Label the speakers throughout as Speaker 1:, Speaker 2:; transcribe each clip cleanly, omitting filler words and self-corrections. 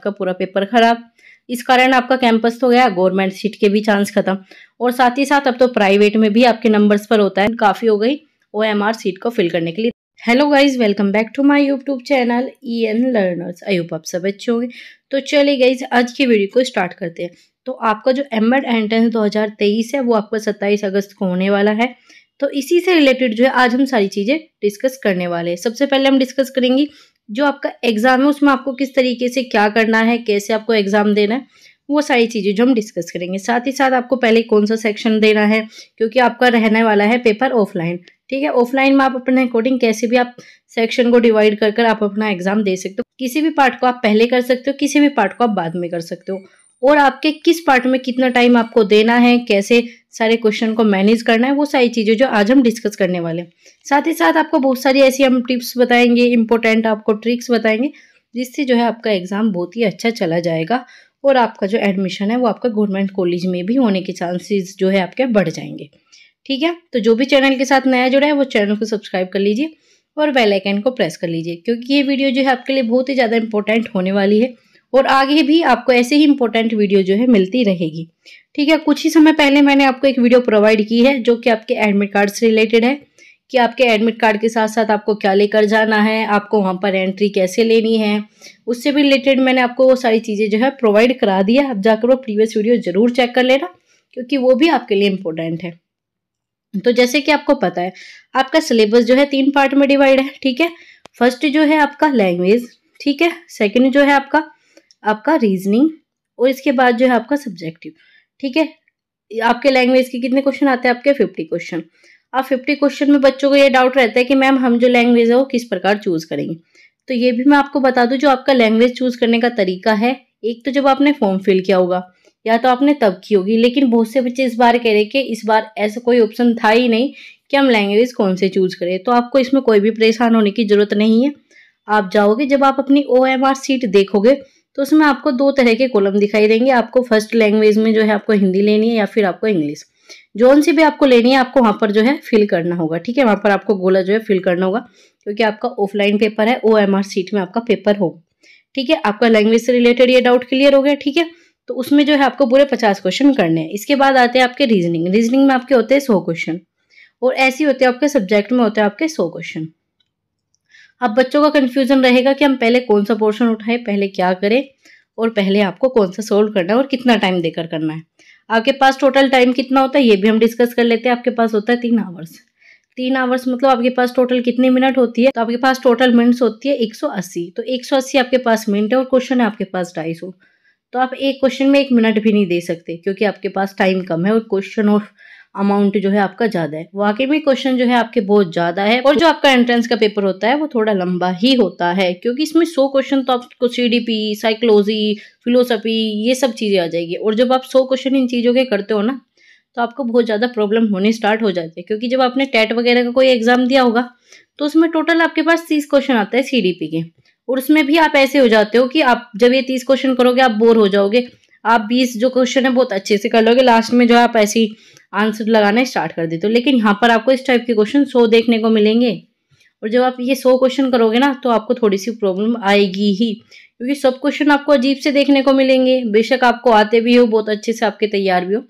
Speaker 1: आपका पूरा पेपर खराब। इस कारण आपका कैंपस तो गया, गवर्नमेंट सीट के भी चांस खत्म। और साथ ही साथ अब तो प्राइवेट में भी आपके नंबर्स पर होता है, काफ़ी हो गई OMR सीट को फिल करने के लिए। Hello guys, welcome back to my YouTube channel EN learners. I hope आप सब अच्छे होंगे। तो चलिए गाइज, आज की वीडियो को स्टार्ट करते हैं। तो आपका जो एमएड एंट्रेंस 2023 है वो आपका 27 अगस्त को होने वाला है। तो इसी से रिलेटेड जो है आज हम सारी चीज़ें डिस्कस करने वाले हैं। सबसे पहले हम डिस्कस करेंगे जो आपका एग्जाम है उसमें आपको किस तरीके से क्या करना है, कैसे आपको एग्जाम देना है, वो सारी चीज़ें जो हम डिस्कस करेंगे। साथ ही साथ आपको पहले कौन सा सेक्शन देना है, क्योंकि आपका रहने वाला है पेपर ऑफलाइन। ठीक है, ऑफलाइन में आप अपने अकॉर्डिंग कैसे भी आप सेक्शन को डिवाइड कर कर आप अपना एग्जाम दे सकते हो। किसी भी पार्ट को आप पहले कर सकते हो, किसी भी पार्ट को आप बाद में कर सकते हो। और आपके किस पार्ट में कितना टाइम आपको देना है, कैसे सारे क्वेश्चन को मैनेज करना है, वो सारी चीज़ें जो आज हम डिस्कस करने वाले हैं। साथ ही साथ आपको बहुत सारी ऐसी हम टिप्स बताएंगे, इंपॉर्टेंट आपको ट्रिक्स बताएंगे, जिससे जो है आपका एग्जाम बहुत ही अच्छा चला जाएगा और आपका जो एडमिशन है वो आपका गवर्नमेंट कॉलेज में भी होने के चांसेस जो है आपके बढ़ जाएंगे। ठीक है, तो जो भी चैनल के साथ नया जुड़ा है वो चैनल को सब्सक्राइब कर लीजिए और बेल आइकन को प्रेस कर लीजिए, क्योंकि ये वीडियो जो है आपके लिए बहुत ही ज़्यादा इंपॉर्टेंट होने वाली है और आगे भी आपको ऐसे ही इंपॉर्टेंट वीडियो जो है मिलती रहेगी। ठीक है, कुछ ही समय पहले मैंने आपको एक वीडियो प्रोवाइड की है जो कि आपके एडमिट कार्ड से रिलेटेड है, कि आपके एडमिट कार्ड के साथ साथ आपको क्या लेकर जाना है, आपको वहाँ पर एंट्री कैसे लेनी है, उससे भी रिलेटेड मैंने आपको वो सारी चीज़ें जो है प्रोवाइड करा दिया। अब जाकर वो प्रीवियस वीडियो जरूर चेक कर लेना, क्योंकि वो भी आपके लिए इम्पोर्टेंट है। तो जैसे कि आपको पता है आपका सिलेबस जो है 3 पार्ट में डिवाइड है। ठीक है, फर्स्ट जो है आपका लैंग्वेज, ठीक है, सेकंड जो है आपका रीजनिंग, और इसके बाद जो है आपका सब्जेक्टिव। ठीक है, आपके लैंग्वेज के कितने क्वेश्चन आते हैं? आपके 50 क्वेश्चन। अब 50 क्वेश्चन में बच्चों को ये डाउट रहता है कि मैम हम जो लैंग्वेज है वो किस प्रकार चूज करेंगे। तो ये भी मैं आपको बता दूं, जो आपका लैंग्वेज चूज करने का तरीका है, एक तो जब आपने फॉर्म फिल किया होगा या तो आपने तब की होगी, लेकिन बहुत से बच्चे इस बार कह रहे कि इस बार ऐसा कोई ऑप्शन था ही नहीं कि हम लैंग्वेज कौन से चूज करें। तो आपको इसमें कोई भी परेशान होने की जरूरत नहीं है। आप जाओगे, जब आप अपनी OMR सीट देखोगे तो उसमें आपको 2 तरह के कॉलम दिखाई देंगे। आपको फर्स्ट लैंग्वेज में जो है आपको हिंदी लेनी है या फिर आपको इंग्लिश, जोन सी भी आपको लेनी है आपको वहाँ पर जो है फिल करना होगा। ठीक है, वहाँ पर आपको गोला जो है फिल करना होगा, क्योंकि आपका ऑफलाइन पेपर है, OMR सीट में आपका पेपर होगा। ठीक है, आपका लैंग्वेज से रिलेटेड ये डाउट क्लियर हो गया। ठीक है, तो उसमें जो है आपको पूरे 50 क्वेश्चन करने हैं। इसके बाद आते हैं आपके रीजनिंग। रीजनिंग में आपके होते हैं 100 क्वेश्चन, और ऐसे होते हैं आपके सब्जेक्ट में होते हैं आपके 100 क्वेश्चन। अब बच्चों का कंफ्यूजन रहेगा कि हम पहले कौन सा पोर्शन उठाएं, पहले क्या करें, और पहले आपको कौन सा सोल्व करना है और कितना टाइम देकर करना है। आपके पास टोटल टाइम कितना होता है ये भी हम डिस्कस कर लेते हैं। आपके पास होता है 3 आवर्स। 3 आवर्स मतलब आपके पास टोटल कितनी मिनट होती है? तो आपके पास टोटल मिनट्स होती है 180। तो 180 आपके पास मिनट है और क्वेश्चन है आपके पास 250। तो आप एक क्वेश्चन में 1 मिनट भी नहीं दे सकते, क्योंकि आपके पास टाइम कम है और क्वेश्चन और अमाउंट जो है आपका ज़्यादा है। वाकई में क्वेश्चन जो है आपके बहुत ज़्यादा है, और जो आपका एंट्रेंस का पेपर होता है वो थोड़ा लंबा ही होता है, क्योंकि इसमें 100 क्वेश्चन तो आपको CDP, साइकोलॉजी, फिलोसफी, ये सब चीज़ें आ जाएगी। और जब आप 100 क्वेश्चन इन चीज़ों के करते हो ना, तो आपको बहुत ज़्यादा प्रॉब्लम होनी स्टार्ट हो जाती है। क्योंकि जब आपने टेट वगैरह का कोई एग्जाम दिया होगा तो उसमें टोटल आपके पास 30 क्वेश्चन आता है CDP के, और उसमें भी आप ऐसे हो जाते हो कि आप जब ये 30 क्वेश्चन करोगे आप बोर हो जाओगे। आप 20 जो क्वेश्चन है बहुत अच्छे से कर लोगे, लास्ट में जो है आप ऐसी आंसर लगाना स्टार्ट कर देते हो। लेकिन यहाँ पर आपको इस टाइप के क्वेश्चन 100 देखने को मिलेंगे, और जब आप ये 100 क्वेश्चन करोगे ना तो आपको थोड़ी सी प्रॉब्लम आएगी ही, क्योंकि सब क्वेश्चन आपको अजीब से देखने को मिलेंगे। बेशक आपको आते भी हो, बहुत अच्छे से आपके तैयार भी हो,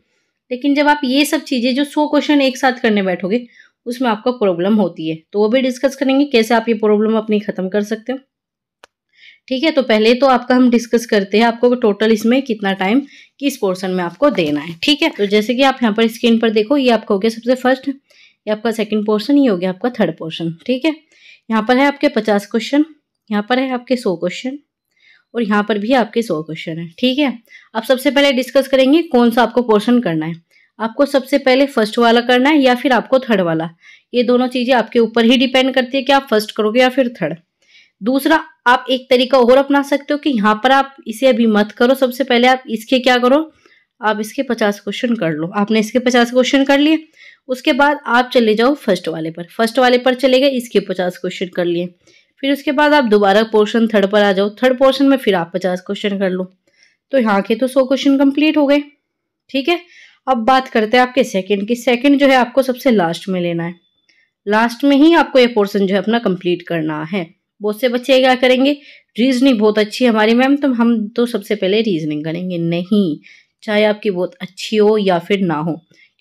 Speaker 1: लेकिन जब आप ये सब चीज़ें जो 100 क्वेश्चन एक साथ करने बैठोगे उसमें आपको प्रॉब्लम होती है। तो वो भी डिस्कस करेंगे कैसे आप ये प्रॉब्लम अपनी खत्म कर सकते हो। ठीक है, तो पहले तो आपका हम डिस्कस करते हैं आपको टोटल इसमें कितना टाइम किस पोर्शन में आपको देना है। ठीक है, तो जैसे कि आप यहाँ पर स्क्रीन पर देखो, ये आपका हो गया सबसे फर्स्ट, ये आपका सेकंड पोर्शन, ये हो गया आपका थर्ड पोर्शन। ठीक है, यहाँ पर है आपके 50 क्वेश्चन, यहाँ पर है आपके 100 क्वेश्चन, और यहाँ पर भी आपके 100 क्वेश्चन है। ठीक है, अब सबसे पहले डिस्कस करेंगे कौन सा आपको पोर्शन करना है। आपको सबसे पहले फर्स्ट वाला करना है या फिर आपको थर्ड वाला, ये दोनों चीज़ें आपके ऊपर ही डिपेंड करती है कि आप फर्स्ट करोगे या फिर थर्ड। दूसरा, आप एक तरीका और अपना सकते हो कि यहाँ पर आप इसे अभी मत करो, सबसे पहले आप इसके क्या करो, आप इसके 50 क्वेश्चन कर लो। आपने इसके 50 क्वेश्चन कर लिए, उसके बाद आप चले जाओ फर्स्ट वाले पर। फर्स्ट वाले पर चले गए, इसके 50 क्वेश्चन कर लिए। फिर उसके बाद आप दोबारा पोर्शन थर्ड पर आ जाओ, थर्ड पोर्शन में फिर आप 50 क्वेश्चन कर लो। तो यहाँ के तो 100 क्वेश्चन कंप्लीट हो गए। ठीक है, अब बात करते हैं आपके सेकंड की। सेकंड जो है आपको सबसे लास्ट में लेना है, लास्ट में ही आपको ये पोर्शन जो है अपना कंप्लीट करना है। बहुत से बच्चे क्या करेंगे, रीजनिंग बहुत अच्छी है हमारी मैम, तो हम तो सबसे पहले रीजनिंग करेंगे। नहीं, चाहे आपकी बहुत अच्छी हो या फिर ना हो,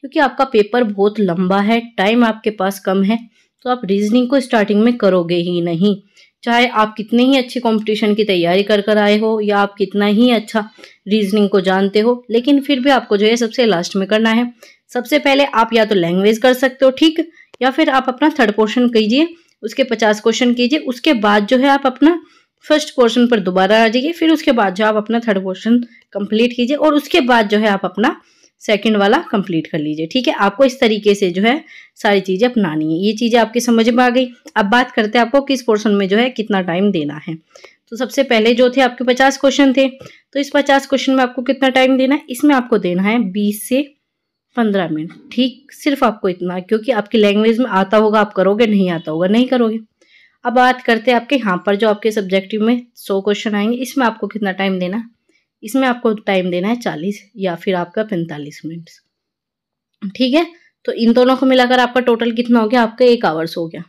Speaker 1: क्योंकि आपका पेपर बहुत लंबा है, टाइम आपके पास कम है, तो आप रीजनिंग को स्टार्टिंग में करोगे ही नहीं। चाहे आप कितने ही अच्छी कंपटीशन की तैयारी कर कर आए हो या आप कितना ही अच्छा रीजनिंग को जानते हो, लेकिन फिर भी आपको जो है सबसे लास्ट में करना है। सबसे पहले आप या तो लैंग्वेज कर सकते हो, ठीक, या फिर आप अपना थर्ड पोर्शन कीजिए, उसके 50 क्वेश्चन कीजिए, उसके बाद जो है आप अपना फर्स्ट पोर्शन पर दोबारा आ जाइए, फिर उसके बाद जो आप अपना थर्ड पोर्शन कंप्लीट कीजिए और उसके बाद जो है आप अपना सेकंड वाला कंप्लीट कर लीजिए। ठीक है, आपको इस तरीके से जो है सारी चीजें अपनानी है। ये चीजें आपकी समझ में आ गई। अब बात करते हैं आपको किस पोर्शन में जो है कितना टाइम देना है। तो सबसे पहले जो थे आपके 50 क्वेश्चन थे, तो इस 50 क्वेश्चन में आपको कितना टाइम देना है, इसमें आपको देना है 20 से 15 मिनट। ठीक, सिर्फ आपको इतना, क्योंकि आपकी लैंग्वेज में आता होगा आप करोगे, नहीं आता होगा नहीं करोगे। अब बात करते हैं आपके यहाँ पर जो आपके सब्जेक्टिव में 100 क्वेश्चन आएंगे, इसमें आपको कितना टाइम देना है, इसमें आपको टाइम देना है 40 या फिर आपका 45 मिनट। ठीक है, तो इन दोनों को मिलाकर आपका टोटल कितना हो गया, आपका 1 आवर्स हो गया।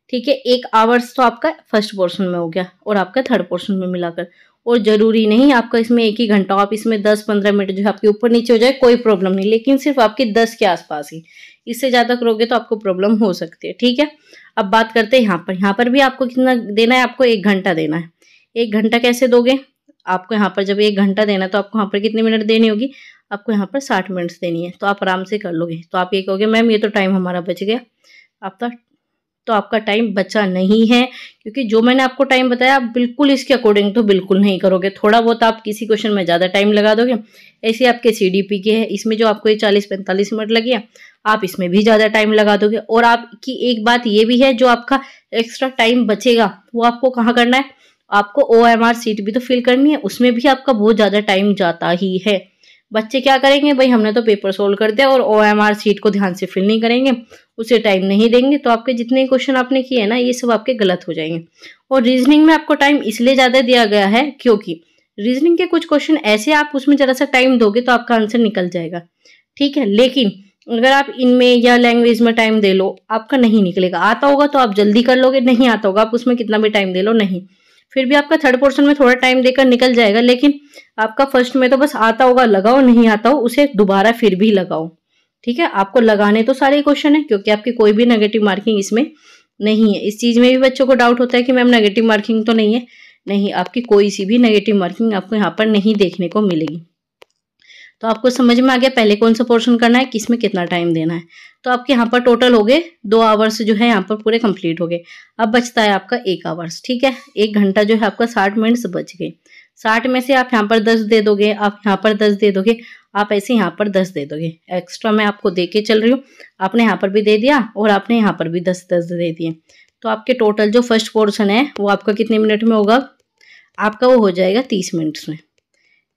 Speaker 1: ठीक है, 1 आवर्स तो आपका फर्स्ट पोर्शन में हो गया और आपका थर्ड पोर्शन में मिलाकर। और जरूरी नहीं आपका इसमें 1 ही घंटा हो, आप इसमें 10-15 मिनट जो है आपके ऊपर नीचे हो जाए कोई प्रॉब्लम नहीं, लेकिन सिर्फ आपके 10 के आसपास ही, इससे ज्यादा करोगे तो आपको प्रॉब्लम हो सकती है। ठीक है, अब बात करते हैं यहाँ पर भी आपको कितना देना है, आपको 1 घंटा देना है। 1 घंटा कैसे दोगे, आपको यहाँ पर जब 1 घंटा देना तो आपको यहाँ पर कितने मिनट देनी होगी, आपको यहाँ पर 60 मिनट्स देनी है, तो आप आराम से कर लोगे। तो आप ये कहोगे मैम ये तो टाइम हमारा बच गया, आपका तो आपका टाइम बचा नहीं है, क्योंकि जो मैंने आपको टाइम बताया आप बिल्कुल इसके अकॉर्डिंग तो बिल्कुल नहीं करोगे। थोड़ा बहुत आप किसी क्वेश्चन में ज़्यादा टाइम लगा दोगे, ऐसे आपके CDP के है, इसमें जो आपको ये 40-45 मिनट लगे आप इसमें भी ज़्यादा टाइम लगा दोगे। और आपकी एक बात ये भी है, जो आपका एक्स्ट्रा टाइम बचेगा वो आपको कहाँ करना है, आपको OMR सीट भी तो फिल करनी है, उसमें भी आपका बहुत ज़्यादा टाइम जाता ही है। बच्चे क्या करेंगे, भाई हमने तो पेपर सोल्व कर दिया और OMR सीट को ध्यान से फिल नहीं करेंगे, उसे टाइम नहीं देंगे, तो आपके जितने क्वेश्चन आपने किए हैं ना ये सब आपके गलत हो जाएंगे। और रीजनिंग में आपको टाइम इसलिए ज़्यादा दिया गया है क्योंकि रीजनिंग के कुछ क्वेश्चन ऐसे आप उसमें जरा सा टाइम दोगे तो आपका आंसर निकल जाएगा। ठीक है, लेकिन अगर आप इनमें या लैंग्वेज में टाइम दे लो आपका नहीं निकलेगा। आता होगा तो आप जल्दी कर लोगे, नहीं आता होगा आप उसमें कितना भी टाइम दे लो नहीं, फिर भी आपका थर्ड पोर्शन में थोड़ा टाइम देकर निकल जाएगा। लेकिन आपका फर्स्ट में तो बस आता होगा लगाओ, नहीं आता हो उसे दोबारा फिर भी लगाओ। ठीक है, आपको लगाने तो सारे क्वेश्चन है, क्योंकि आपकी कोई भी नेगेटिव मार्किंग इसमें नहीं है। इस चीज में भी बच्चों को डाउट होता है कि मैम नेगेटिव मार्किंग तो नहीं है, नहीं, आपकी कोई सी भी नेगेटिव मार्किंग आपको यहाँ पर नहीं देखने को मिलेगी। तो आपको समझ में आ गया पहले कौन सा पोर्शन करना है, किस में कितना टाइम देना है। तो आपके यहाँ पर टोटल हो गए 2 आवर्स जो है यहाँ पर पूरे कंप्लीट हो गए। अब बचता है आपका 1 आवर्स। ठीक है, 1 घंटा जो है आपका 60 मिनट्स बच गए। 60 में से आप यहाँ पर 10 दे दोगे, आप यहाँ पर 10 दे दोगे, आप ऐसे यहाँ पर 10 दे दोगे। एक्स्ट्रा मैं आपको दे के चल रही हूँ, आपने यहाँ पर भी दे दिया और आपने यहाँ पर भी 10-10 दे दिए। तो आपके टोटल जो फर्स्ट पोर्शन है वो आपका कितने मिनट में होगा, आपका वो हो जाएगा 30 मिनट्स में।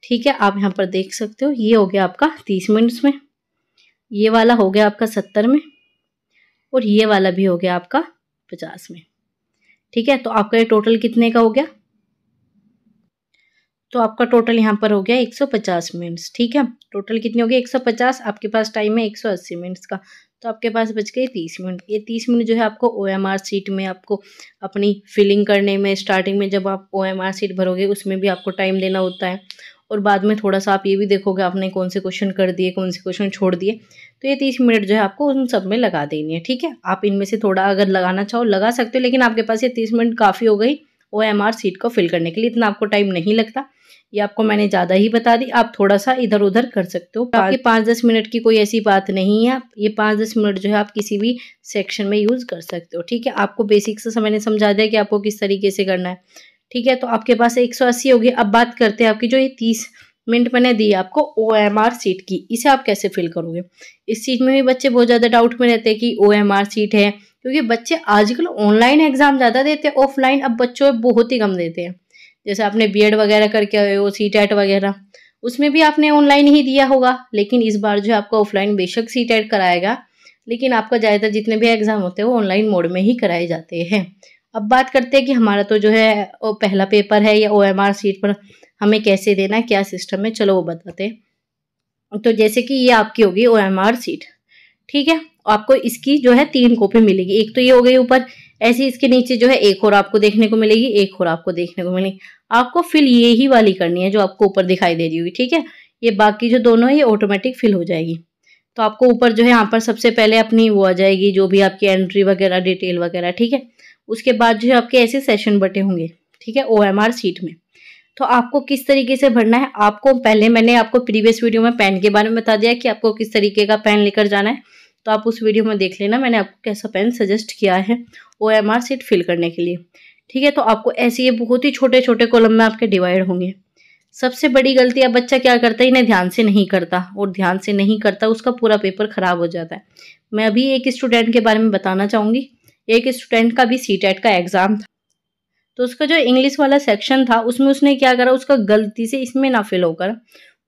Speaker 1: ठीक है, आप यहाँ पर देख सकते हो ये हो गया आपका 30 मिनट्स में, ये वाला हो गया आपका 70 में और ये वाला भी हो गया आपका 50 में। ठीक है, तो आपका ये टोटल कितने का हो गया, तो आपका टोटल यहाँ पर हो गया 150 मिनट्स। ठीक है, टोटल कितने हो गए 150, आपके पास टाइम है 180 मिनट्स का, तो आपके पास बच गए 30 मिनट। ये 30 मिनट जो है आपको OMR सीट में आपको अपनी फिलिंग करने में, स्टार्टिंग में जब आप OMR सीट भरोगे उसमें भी आपको टाइम देना होता है, और बाद में थोड़ा सा आप ये भी देखोगे आपने कौन से क्वेश्चन कर दिए कौन से क्वेश्चन छोड़ दिए, तो ये 30 मिनट जो है आपको उन सब में लगा देनी है। ठीक है, आप इनमें से थोड़ा अगर लगाना चाहो लगा सकते हो, लेकिन आपके पास ये 30 मिनट काफ़ी हो गई OMR सीट को फिल करने के लिए, इतना आपको टाइम नहीं लगता। ये आपको मैंने ज़्यादा ही बता दी, आप थोड़ा सा इधर उधर कर सकते हो। आपकी 5-10 मिनट की कोई ऐसी बात नहीं है, ये 5-10 मिनट जो है आप किसी भी सेक्शन में यूज़ कर सकते हो। ठीक है, आपको बेसिक से मैंने समझा दिया कि आपको किस तरीके से करना है। ठीक है, तो आपके पास 180 होगी। अब बात करते हैं आपकी जो ये 30 मिनट मैंने दी आपको OMR सीट की, इसे आप कैसे फिल करोगे। इस चीज़ में भी बच्चे बहुत ज़्यादा डाउट में रहते हैं कि OMR सीट है, क्योंकि बच्चे आजकल ऑनलाइन एग्जाम ज़्यादा देते हैं, ऑफलाइन अब बच्चों बहुत ही कम देते हैं। जैसे आपने BEd वगैरह करके आए हो, CTET वगैरह, उसमें भी आपने ऑनलाइन ही दिया होगा, लेकिन इस बार जो आपका ऑफलाइन बेशक CTET कराएगा, लेकिन आपका ज़्यादातर जितने भी एग्जाम होते हैं वो ऑनलाइन मोड में ही कराए जाते हैं। अब बात करते हैं कि हमारा तो जो है वो पहला पेपर है, या OMR सीट पर हमें कैसे देना है, क्या सिस्टम है, चलो वो बताते हैं। तो जैसे कि ये आपकी होगी OMR सीट। ठीक है, आपको इसकी जो है 3 कॉपी मिलेगी। एक तो ये हो गई ऊपर, ऐसे इसके नीचे जो है एक और आपको देखने को मिलेगी, एक और आपको देखने को मिलेगी। आपको फिल ये ही वाली करनी है जो आपको ऊपर दिखाई दे रही होगी, ठीक है। ये बाकी जो दोनों है ये ऑटोमेटिक फिल हो जाएगी। तो आपको ऊपर जो है यहाँ पर सबसे पहले अपनी वो आ जाएगी जो भी आपकी एंट्री वगैरह डिटेल वगैरह, ठीक है। उसके बाद जो है आपके ऐसे सेशन बटे होंगे, ठीक है, OMR शीट में। तो आपको किस तरीके से भरना है, आपको पहले मैंने आपको प्रीवियस वीडियो में पेन के बारे में बता दिया कि आपको किस तरीके का पेन लेकर जाना है, तो आप उस वीडियो में देख लेना मैंने आपको कैसा पेन सजेस्ट किया है OMR शीट फिल करने के लिए, ठीक है। तो आपको ऐसे ये बहुत ही छोटे छोटे कॉलम में आपके डिवाइड होंगे। सबसे बड़ी गलती अब बच्चा क्या करता है, इन्हें ध्यान से नहीं करता, और ध्यान से नहीं करता उसका पूरा पेपर खराब हो जाता है। मैं अभी एक स्टूडेंट के बारे में बताना चाहूँगी। एक स्टूडेंट का भी CTET का एग्ज़ाम था, तो उसका जो इंग्लिश वाला सेक्शन था उसमें उसने क्या करा, उसका गलती से इसमें ना फिल होकर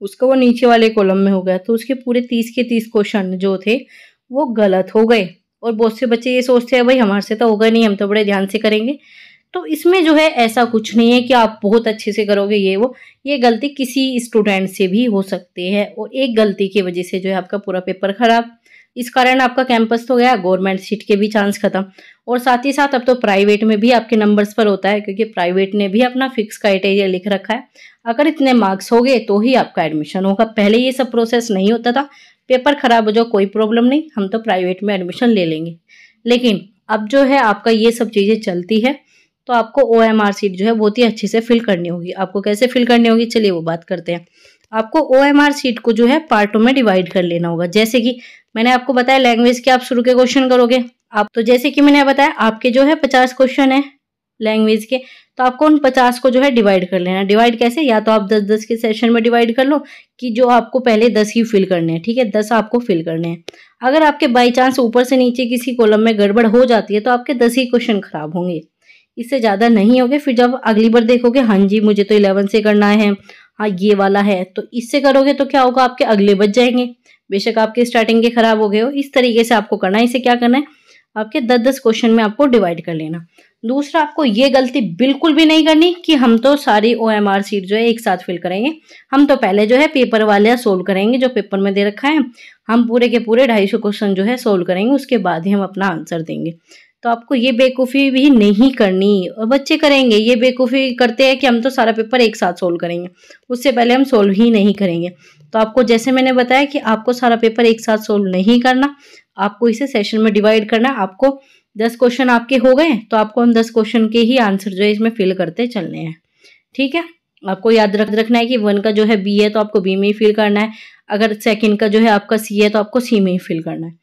Speaker 1: उसका वो नीचे वाले कॉलम में हो गया। तो उसके पूरे 30 के 30 क्वेश्चन जो थे वो गलत हो गए। और बहुत से बच्चे ये सोचते हैं भाई हमारे से तो होगा नहीं, हम तो बड़े ध्यान से करेंगे। तो इसमें जो है ऐसा कुछ नहीं है कि आप बहुत अच्छे से करोगे ये वो, ये गलती किसी स्टूडेंट से भी हो सकती है, और एक गलती की वजह से जो है आपका पूरा पेपर खराब। इस कारण आपका कैंपस तो गया, गवर्नमेंट सीट के भी चांस खत्म, और साथ ही साथ अब तो प्राइवेट में भी आपके नंबर्स पर होता है, क्योंकि प्राइवेट ने भी अपना फिक्स क्राइटेरिया लिख रखा है। अगर इतने मार्क्स हो गए तो ही आपका एडमिशन होगा। पहले ये सब प्रोसेस नहीं होता था, पेपर खराब हो जाओ कोई प्रॉब्लम नहीं, हम तो प्राइवेट में एडमिशन ले लेंगे। लेकिन अब जो है आपका ये सब चीज़ें चलती है, तो आपको OMR शीट जो है बहुत ही अच्छे से फिल करनी होगी। आपको कैसे फिल करनी होगी चलिए वो बात करते हैं। आपको OMR शीट को जो है पार्टों में डिवाइड कर लेना होगा। जैसे कि मैंने आपको बताया लैंग्वेज के आप शुरू के क्वेश्चन करोगे आप, तो जैसे कि मैंने बताया आपके जो है 50 क्वेश्चन है लैंग्वेज के, तो आपको उन 50 को जो है डिवाइड कर लेना। डिवाइड कैसे, या तो आप 10-10 के सेशन में डिवाइड कर लो, कि जो आपको पहले 10 ही फिल करने हैं, ठीक है, 10 आपको फिल करने हैं। अगर आपके बाई चांस ऊपर से नीचे किसी कॉलम में गड़बड़ हो जाती है तो आपके 10 ही क्वेश्चन खराब होंगे, इससे ज़्यादा नहीं होगे। फिर जब अगली बार देखोगे हाँ जी मुझे तो 11 से करना है, हाँ ये वाला है, तो इससे करोगे तो क्या होगा, आपके अगले बच जाएंगे, बेशक आपके स्टार्टिंग के खराब हो गए हो। इस तरीके से आपको करना है। इसे क्या करना है, आपके 10-10 क्वेश्चन में आपको डिवाइड कर लेना। दूसरा, आपको ये गलती बिल्कुल भी नहीं करनी कि हम तो सारी OMR शीट जो है एक साथ फिल करेंगे। हम तो पहले जो है पेपर वाले सोल्व करेंगे जो पेपर में दे रखा है, हम पूरे के पूरे 250 क्वेश्चन जो है सोल्व करेंगे, उसके बाद ही हम अपना आंसर देंगे। तो आपको ये बेवकूफ़ी भी नहीं करनी, और बच्चे करेंगे ये बेवकूफ़ी करते हैं कि हम तो सारा पेपर एक साथ सोल्व करेंगे, उससे पहले हम सोल्व ही नहीं करेंगे। तो आपको जैसे मैंने बताया कि आपको सारा पेपर एक साथ सोल्व नहीं करना, आपको इसे सेशन में डिवाइड करना। आपको 10 क्वेश्चन आपके हो गए तो आपको उन 10 क्वेश्चन के ही आंसर जो है इसमें फिल करते चलने हैं, ठीक है। आपको याद रखना है कि 1 का जो है B है तो आपको B में ही फिल करना है, अगर सेकंड का जो है आपका C है तो आपको C में ही फिल करना है।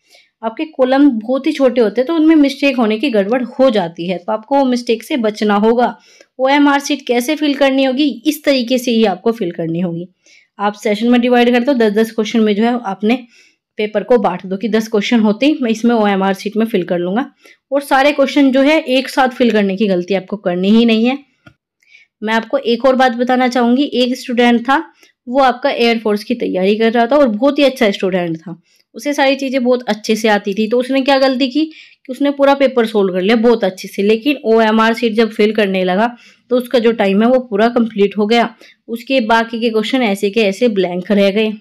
Speaker 1: आपके कॉलम बहुत ही छोटे होते हैं तो उनमें मिस्टेक होने की गड़बड़ हो जाती है, तो आपको वो मिस्टेक से बचना होगा। OMR शीट कैसे फिल करनी होगी, इस तरीके से ही आपको फिल करनी होगी। आप सेशन में डिवाइड कर दो, 10-10 क्वेश्चन में जो है आपने पेपर को बांट दो कि 10 क्वेश्चन होते ही मैं इसमें OMR शीट में फिल कर लूँगा, और सारे क्वेश्चन जो है एक साथ फिल करने की गलती आपको करनी ही नहीं है। मैं आपको एक और बात बताना चाहूँगी। एक स्टूडेंट था, वो आपका एयरफोर्स की तैयारी कर रहा था और बहुत ही अच्छा स्टूडेंट था, उसे सारी चीज़ें बहुत अच्छे से आती थी। तो उसने क्या गलती की कि उसने पूरा पेपर सोल्व कर लिया बहुत अच्छे से, लेकिन OMR शीट जब फिल करने लगा तो उसका जो टाइम है वो पूरा कंप्लीट हो गया, उसके बाकी के क्वेश्चन ऐसे के ऐसे ब्लैंक रह गए,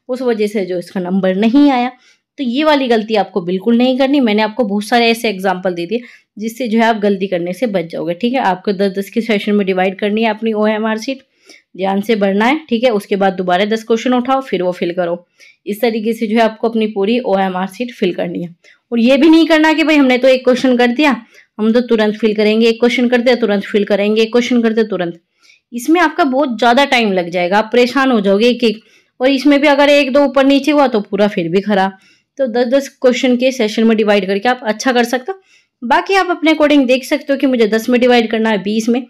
Speaker 1: उस वजह से जो इसका नंबर नहीं आया। तो ये वाली गलती आपको बिल्कुल नहीं करनी। मैंने आपको बहुत सारे ऐसे एग्जाम्पल दे दिए जिससे जो है आप गलती करने से बच जाओगे, ठीक है। आपको 10-10 के सेशन में डिवाइड करनी है अपनी OMR शीट, ध्यान से भरना है, ठीक है। उसके बाद दोबारा 10 क्वेश्चन उठाओ फिर वो फिल करो। इस तरीके से जो है आपको अपनी पूरी OMR शीट फिल करनी है। और ये भी नहीं करना कि भाई हमने तो एक क्वेश्चन कर दिया हम तो तुरंत फिल करेंगे, एक क्वेश्चन करते हैं तुरंत फिल करेंगे, एक क्वेश्चन करते तुरंत, इसमें आपका बहुत ज़्यादा टाइम लग जाएगा, आप परेशान हो जाओगे एक एक, और इसमें भी अगर 1-2 ऊपर नीचे हुआ तो पूरा फिर भी खराब। तो 10-10 क्वेश्चन के सेशन में डिवाइड करके आप अच्छा कर सकते हो। बाकी आप अपने अकॉर्डिंग देख सकते हो कि मुझे 10 में डिवाइड करना है 20 में,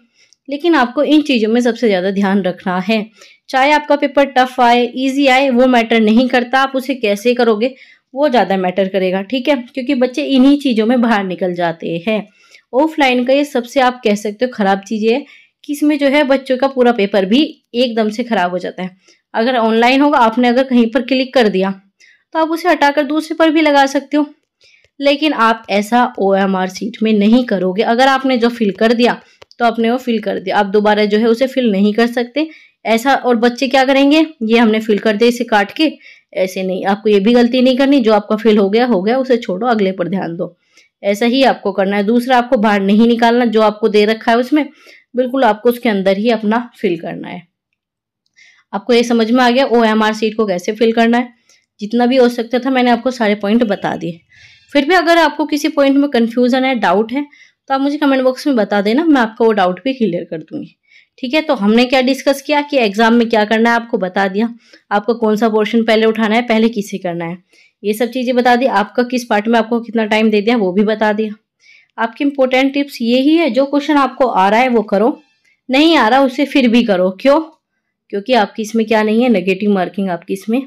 Speaker 1: लेकिन आपको इन चीज़ों में सबसे ज़्यादा ध्यान रखना है। चाहे आपका पेपर टफ आए ईजी आए वो मैटर नहीं करता, आप उसे कैसे करोगे वो ज़्यादा मैटर करेगा, ठीक है। क्योंकि बच्चे इन्हीं चीज़ों में बाहर निकल जाते हैं। ऑफलाइन का ये सबसे आप कह सकते हो खराब चीज़ है कि इसमें जो है बच्चों का पूरा पेपर भी एकदम से खराब हो जाता है। अगर ऑनलाइन होगा, आपने अगर कहीं पर क्लिक कर दिया तो आप उसे हटाकर दूसरे पर भी लगा सकते हो, लेकिन आप ऐसा OMR शीट में नहीं करोगे। अगर आपने जो फिल कर दिया तो आपने वो फिल कर दिया, आप दोबारा जो है उसे फिल नहीं कर सकते ऐसा। और बच्चे क्या करेंगे, ये हमने फिल कर दिया इसे काट के ऐसे नहीं, आपको ये भी गलती नहीं करनी, जो आपका फेल हो गया उसे छोड़ो, अगले पर ध्यान दो। ऐसा ही आपको करना है। दूसरा, आपको बाहर नहीं निकालना, जो आपको दे रखा है उसमें बिल्कुल आपको उसके अंदर ही अपना फिल करना है। आपको ये समझ में आ गया OMR शीट को कैसे फिल करना है? जितना भी हो सकता था मैंने आपको सारे पॉइंट बता दिए। फिर भी अगर आपको किसी पॉइंट में कंफ्यूजन है, डाउट है, तो आप मुझे कमेंट बॉक्स में बता देना, मैं आपका वो डाउट भी क्लियर कर दूंगी। ठीक है, तो हमने क्या डिस्कस किया कि एग्जाम में क्या करना है आपको बता दिया, आपको कौन सा पोर्शन पहले उठाना है, पहले किसे करना है, ये सब चीज़ें बता दी। आपका किस पार्ट में आपको कितना टाइम दे दिया वो भी बता दिया। आपकी इंपॉर्टेंट टिप्स ये ही है, जो क्वेश्चन आपको आ रहा है वो करो, नहीं आ रहा उसे फिर भी करो। क्यों? क्योंकि आपकी इसमें क्या नहीं है, नेगेटिव मार्किंग आपकी इसमें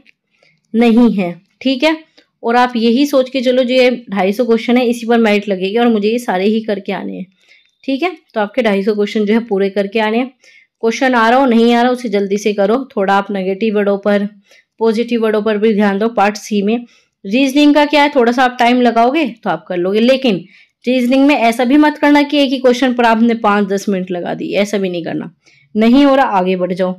Speaker 1: नहीं है। ठीक है, और आप यही सोच के चलो जो ये 250 क्वेश्चन है इसी पर मेरिट लगेगी और मुझे ये सारे ही करके आने हैं। ठीक है, तो आपके 250 क्वेश्चन जो है पूरे करके आने हैं। क्वेश्चन आ रहा हो नहीं आ रहा उसे जल्दी से करो। थोड़ा आप नेगेटिव वर्डों पर, पॉजिटिव वर्डों पर भी ध्यान दो। पार्ट सी में रीजनिंग का क्या है, थोड़ा सा आप टाइम लगाओगे तो आप कर लोगे, लेकिन रीजनिंग में ऐसा भी मत करना कि एक ही क्वेश्चन पर आपने 5-10 मिनट लगा दी, ऐसा भी नहीं करना। नहीं हो रहा आगे बढ़ जाओ,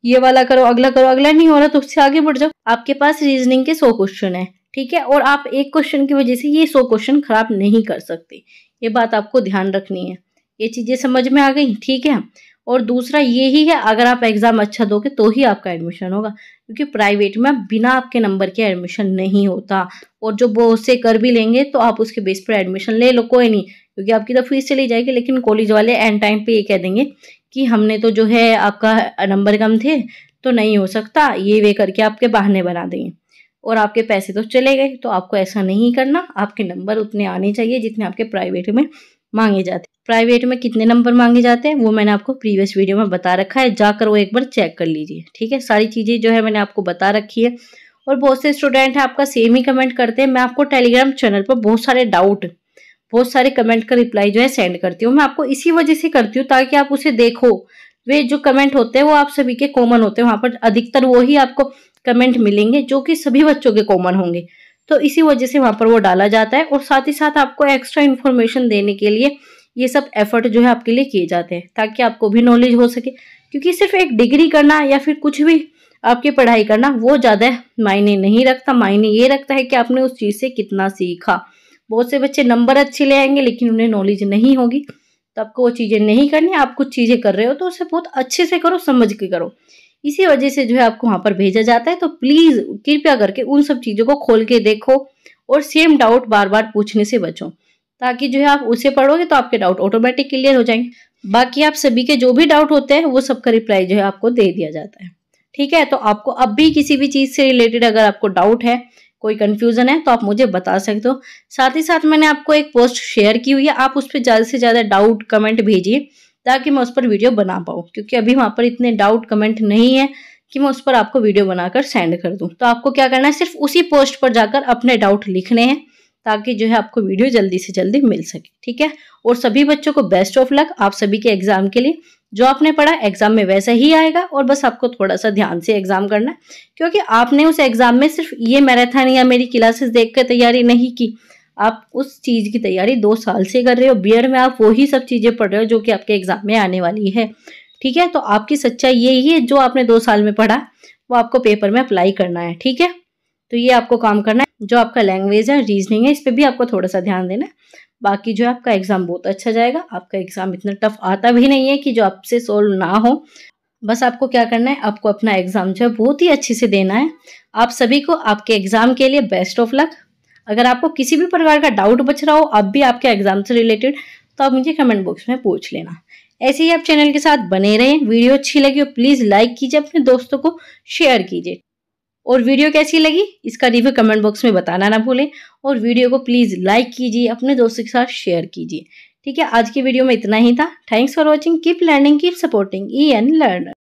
Speaker 1: ये वाला करो, अगला नहीं हो रहा तो उससे आगे बढ़ जाओ। आपके पास रीजनिंग के 100 क्वेश्चन है, ठीक है, और आप एक क्वेश्चन की वजह से ये 100 क्वेश्चन खराब नहीं कर सकते। ये बात आपको ध्यान रखनी है। ये चीजें समझ में आ गई? ठीक है, और दूसरा ये ही है, अगर आप एग्जाम अच्छा दोगे तो ही आपका एडमिशन होगा, क्योंकि प्राइवेट में बिना आपके नंबर के एडमिशन नहीं होता। और जो बहुत से कर भी लेंगे तो आप उसके बेस पर एडमिशन ले लो, कोई नहीं, क्योंकि आपकी तो फीस चली जाएगी। लेकिन कॉलेज वाले एंड टाइम पे ये कह देंगे कि हमने तो जो है आपका नंबर कम थे तो नहीं हो सकता, ये वे करके आपके बहाने बना देंगे और आपके पैसे तो चले गए। तो आपको ऐसा नहीं करना, आपके नंबर उतने आने चाहिए जितने आपके प्राइवेट में मांगे जाते हैं। प्राइवेट में कितने नंबर मांगे जाते हैं वो मैंने आपको प्रीवियस वीडियो में बता रखा है, जाकर वो एक बार चेक कर लीजिए। ठीक है, सारी चीज़ें जो है मैंने आपको बता रखी है। और बहुत से स्टूडेंट हैं आपका सेम ही कमेंट करते हैं। मैं आपको टेलीग्राम चैनल पर बहुत सारे डाउट, बहुत सारे कमेंट का रिप्लाई जो है सेंड करती हूँ। मैं आपको इसी वजह से करती हूँ ताकि आप उसे देखो। वे जो कमेंट होते हैं वो आप सभी के कॉमन होते हैं, वहां पर अधिकतर वो ही आपको कमेंट मिलेंगे जो कि सभी बच्चों के कॉमन होंगे। तो इसी वजह से वहां पर वो डाला जाता है, और साथ ही साथ आपको एक्स्ट्रा इन्फॉर्मेशन देने के लिए ये सब एफर्ट जो है आपके लिए किए जाते हैं, ताकि आपको भी नॉलेज हो सके। क्योंकि सिर्फ एक डिग्री करना या फिर कुछ भी आपकी पढ़ाई करना वो ज़्यादा मायने नहीं रखता। मायने ये रखता है कि आपने उस चीज़ से कितना सीखा। बहुत से बच्चे नंबर अच्छे ले आएंगे लेकिन उन्हें नॉलेज नहीं होगी, तो आपको वो चीज़ें नहीं करनी। आप कुछ चीज़ें कर रहे हो तो उसे बहुत अच्छे से करो, समझ के करो। इसी वजह से जो है आपको वहाँ पर भेजा जाता है। तो प्लीज़ कृपया करके उन सब चीज़ों को खोल के देखो और सेम डाउट बार बार पूछने से बचो, ताकि जो है आप उसे पढ़ोगे तो आपके डाउट ऑटोमेटिक क्लियर हो जाएंगे। बाकी आप सभी के जो भी डाउट होते हैं वो सबका रिप्लाई जो है आपको दे दिया जाता है। ठीक है, तो आपको अब भी किसी भी चीज़ से रिलेटेड अगर आपको डाउट है, कोई कंफ्यूजन है, तो आप मुझे बता सकते हो। साथ ही साथ मैंने आपको एक पोस्ट शेयर की हुई है, आप उस पर ज़्यादा से ज़्यादा डाउट कमेंट भेजिए ताकि मैं उस पर वीडियो बना पाऊँ, क्योंकि अभी वहाँ पर इतने डाउट कमेंट नहीं है कि मैं उस पर आपको वीडियो बनाकर सेंड कर दूँ। तो आपको क्या करना है, सिर्फ उसी पोस्ट पर जाकर अपने डाउट लिखने हैं, ताकि जो है आपको वीडियो जल्दी से जल्दी मिल सके। ठीक है, और सभी बच्चों को बेस्ट ऑफ लक आप सभी के एग्जाम के लिए। जो आपने पढ़ा एग्जाम में वैसा ही आएगा, और बस आपको थोड़ा सा ध्यान से एग्जाम करना है, क्योंकि आपने उस एग्जाम में सिर्फ ये मैराथन या मेरी क्लासेस देख कर तैयारी नहीं की, आप उस चीज की तैयारी 2 साल से कर रहे हो। बीएड में आप वही सब चीजें पढ़ रहे हो जो कि आपके एग्जाम में आने वाली है। ठीक है, तो आपकी सच्चाई यही है, जो आपने 2 साल में पढ़ा वो आपको पेपर में अप्लाई करना है। ठीक है, तो ये आपको काम करना है। जो आपका लैंग्वेज है, रीजनिंग है, इस पर भी आपको थोड़ा सा ध्यान देना है। बाकी जो है आपका एग्जाम बहुत अच्छा जाएगा। आपका एग्जाम इतना टफ आता भी नहीं है कि जो आपसे सोल्व ना हो। बस आपको क्या करना है, आपको अपना एग्जाम जो है बहुत ही अच्छे से देना है। आप सभी को आपके एग्जाम के लिए बेस्ट ऑफ लक। अगर आपको किसी भी प्रकार का डाउट बच रहा हो अब भी आपके एग्जाम से रिलेटेड, तो आप मुझे कमेंट बॉक्स में पूछ लेना। ऐसे ही आप चैनल के साथ बने रहें। वीडियो अच्छी लगी हो प्लीज लाइक कीजिए, अपने दोस्तों को शेयर कीजिए, और वीडियो कैसी लगी इसका रिव्यू कमेंट बॉक्स में बताना ना भूलें। और वीडियो को प्लीज लाइक कीजिए, अपने दोस्तों के साथ शेयर कीजिए। ठीक है, आज की वीडियो में इतना ही था। Thanks for watching, keep learning, keep supporting EN learner.